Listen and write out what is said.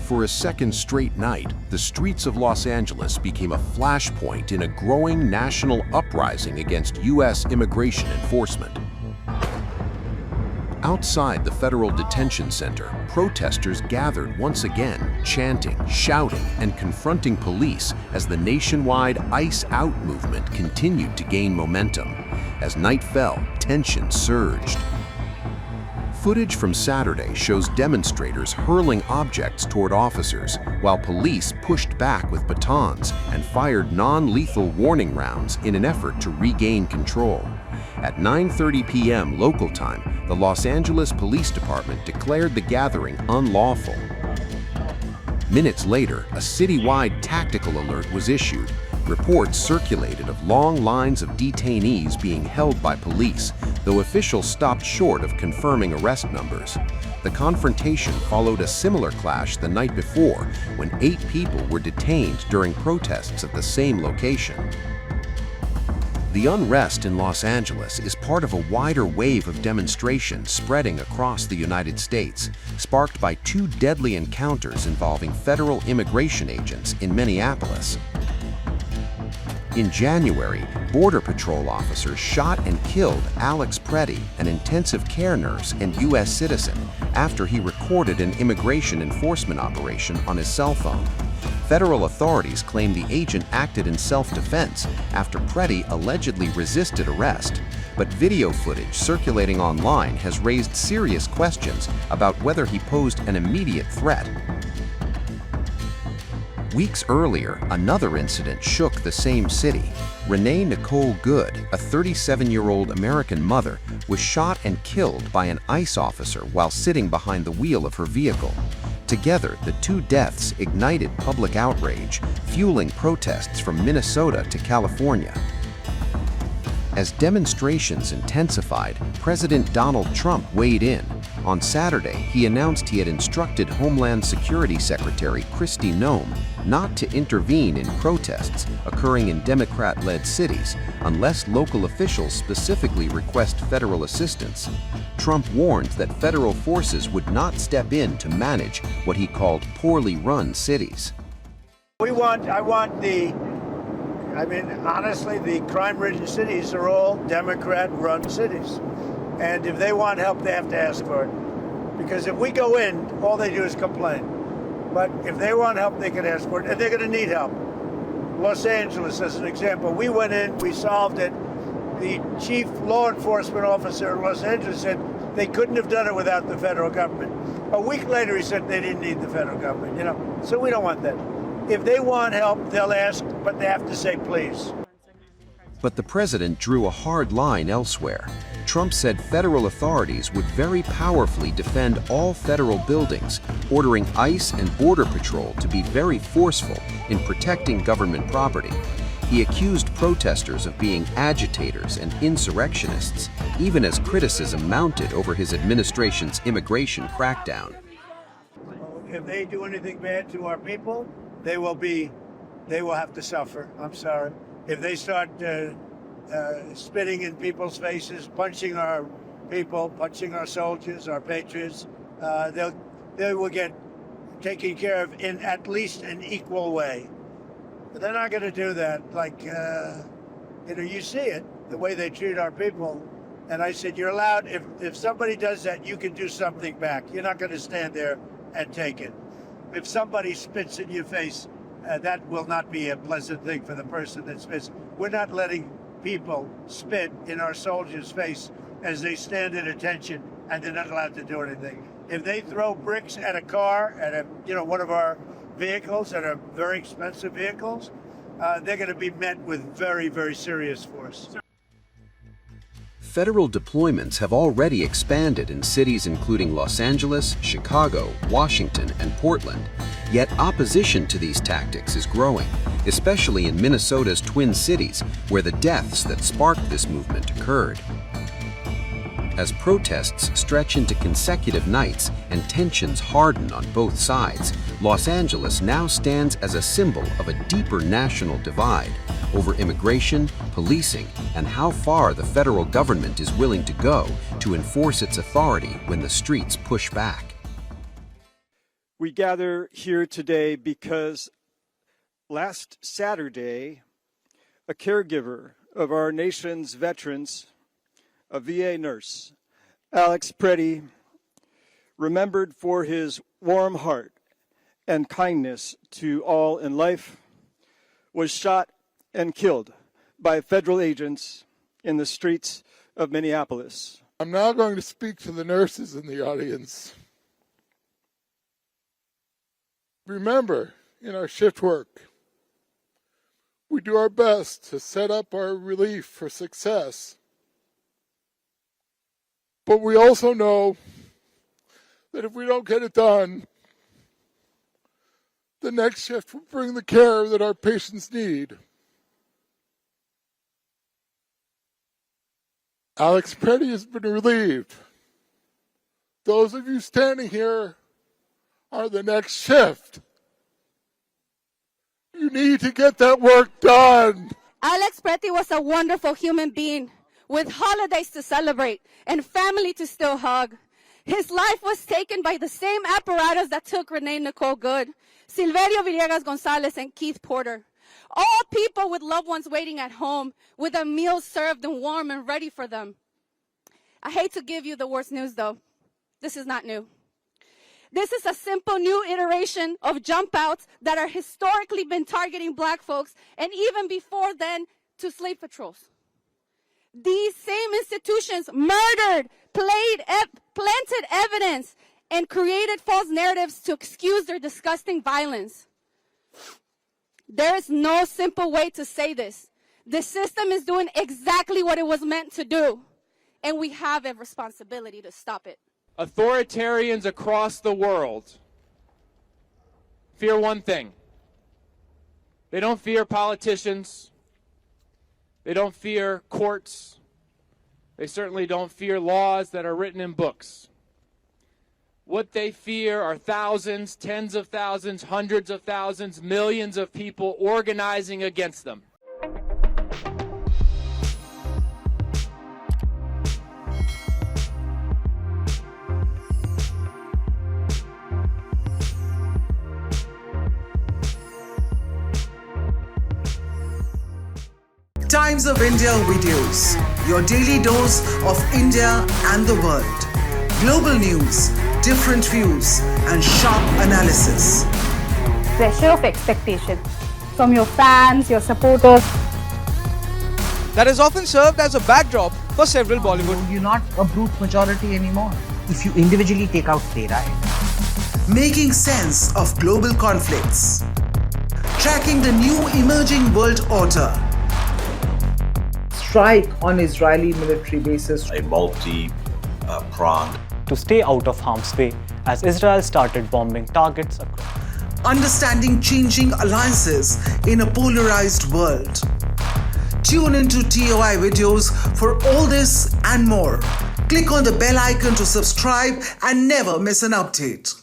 For a second straight night, the streets of Los Angeles became a flashpoint in a growing national uprising against U.S. immigration enforcement. Outside the federal detention center, protesters gathered once again, chanting, shouting, and confronting police as the nationwide ICE Out movement continued to gain momentum. As night fell, tension surged. Footage from Saturday shows demonstrators hurling objects toward officers, while police pushed back with batons and fired non-lethal warning rounds in an effort to regain control. At 9:30 p.m. local time, the Los Angeles Police Department declared the gathering unlawful. Minutes later, a citywide tactical alert was issued. Reports circulated of long lines of detainees being held by police, though officials stopped short of confirming arrest numbers. The confrontation followed a similar clash the night before, when 8 people were detained during protests at the same location. The unrest in Los Angeles is part of a wider wave of demonstrations spreading across the United States, sparked by 2 deadly encounters involving federal immigration agents in Minneapolis. In January, Border Patrol officers shot and killed Alex Preddy, an intensive care nurse and U.S. citizen, after he recorded an immigration enforcement operation on his cell phone. Federal authorities claim the agent acted in self-defense after Preddy allegedly resisted arrest, but video footage circulating online has raised serious questions about whether he posed an immediate threat. Weeks earlier, another incident shook the same city. Renee Nicole Good, a 37-year-old American mother, was shot and killed by an ICE officer while sitting behind the wheel of her vehicle. Together, the 2 deaths ignited public outrage, fueling protests from Minnesota to California. As demonstrations intensified, President Donald Trump weighed in. On Saturday, he announced he had instructed Homeland Security Secretary Kristi Noem not to intervene in protests occurring in Democrat-led cities unless local officials specifically request federal assistance. Trump warned that federal forces would not step in to manage what he called poorly run cities. Honestly, the crime-ridden cities are all Democrat-run cities. And if they want help, they have to ask for it. Because if we go in, all they do is complain. But if they want help, they can ask for it, and they're going to need help. Los Angeles, as an example, we went in, we solved it. The chief law enforcement officer in Los Angeles said they couldn't have done it without the federal government. A week later, he said they didn't need the federal government, So we don't want that. If they want help, they'll ask, but they have to say please. But the president drew a hard line elsewhere. Trump said federal authorities would very powerfully defend all federal buildings, ordering ICE and Border Patrol to be very forceful in protecting government property. He accused protesters of being agitators and insurrectionists, even as criticism mounted over his administration's immigration crackdown. If they do anything bad to our people, they will have to suffer. I'm sorry. If they start spitting in people's faces, punching our people, punching our soldiers, our patriots, they will get taken care of in at least an equal way. But they're not going to do that. You see it, the way they treat our people. And I said, you're allowed, if somebody does that, you can do something back. You're not going to stand there and take it. If somebody spits in your face, that will not be a pleasant thing for the person that spits. We're not letting people spit in our soldiers' face as they stand at attention, and they're not allowed to do anything. If they throw bricks at a car, at one of our vehicles, that are very expensive vehicles, they're going to be met with very, very serious force. Federal deployments have already expanded in cities including Los Angeles, Chicago, Washington, and Portland. Yet opposition to these tactics is growing, especially in Minnesota's Twin Cities, where the deaths that sparked this movement occurred. As protests stretch into consecutive nights and tensions harden on both sides, Los Angeles now stands as a symbol of a deeper national divide over immigration, policing, and how far the federal government is willing to go to enforce its authority when the streets push back. We gather here today because last Saturday, a caregiver of our nation's veterans, a VA nurse, Alex Preddy, remembered for his warm heart and kindness to all in life, was shot and killed by federal agents in the streets of Minneapolis. I'm now going to speak to the nurses in the audience. Remember, in our shift work, we do our best to set up our relief for success. But we also know that if we don't get it done, the next shift will bring the care that our patients need. Alex Preddy has been relieved. Those of you standing here are the next shift. You need to get that work done. Alex Preddy was a wonderful human being with holidays to celebrate and family to still hug. His life was taken by the same apparatus that took Renee Nicole Good, Silverio Villegas Gonzalez, and Keith Porter. All people with loved ones waiting at home with a meal served and warm and ready for them. I hate to give you the worst news, though. This is not new. This is a simple new iteration of jump outs that are historically been targeting black folks, and even before then, to slave patrols. These same institutions murdered, planted evidence, and created false narratives to excuse their disgusting violence. There is no simple way to say this. The system is doing exactly what it was meant to do, and we have a responsibility to stop it. Authoritarians across the world fear one thing. They don't fear politicians. They don't fear courts. They certainly don't fear laws that are written in books. What they fear are thousands, tens of thousands, hundreds of thousands, millions of people organizing against them. Times of India videos, your daily dose of India and the world. Global news, different views, and sharp analysis. Pressure of expectation from your fans, your supporters. That is often served as a backdrop for several Bollywood. You're not a brute majority anymore if you individually take out playwright. Making sense of global conflicts. Tracking the new emerging world order. Strike on Israeli military bases. A multi-pronged. To stay out of harm's way as Israel started bombing targets across. Understanding changing alliances in a polarized world. Tune into TOI videos for all this and more. Click on the bell icon to subscribe and never miss an update.